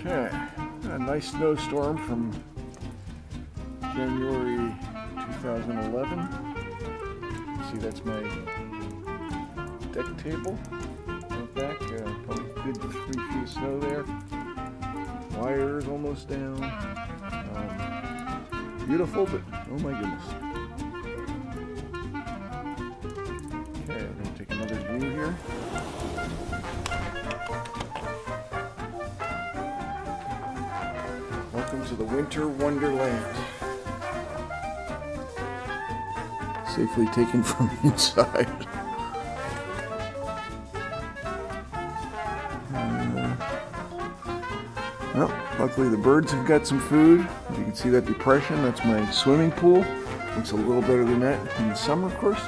Okay, a nice snowstorm from January 2011. See, that's my deck table out back. Probably a good 3 feet of snow there. Wires almost down. Beautiful, but oh my goodness. Okay, I'm going to take another view here. Welcome to the winter wonderland. Safely taken from inside. Well, luckily the birds have got some food. You can see that depression, that's my swimming pool. Looks a little better than that in the summer, of course.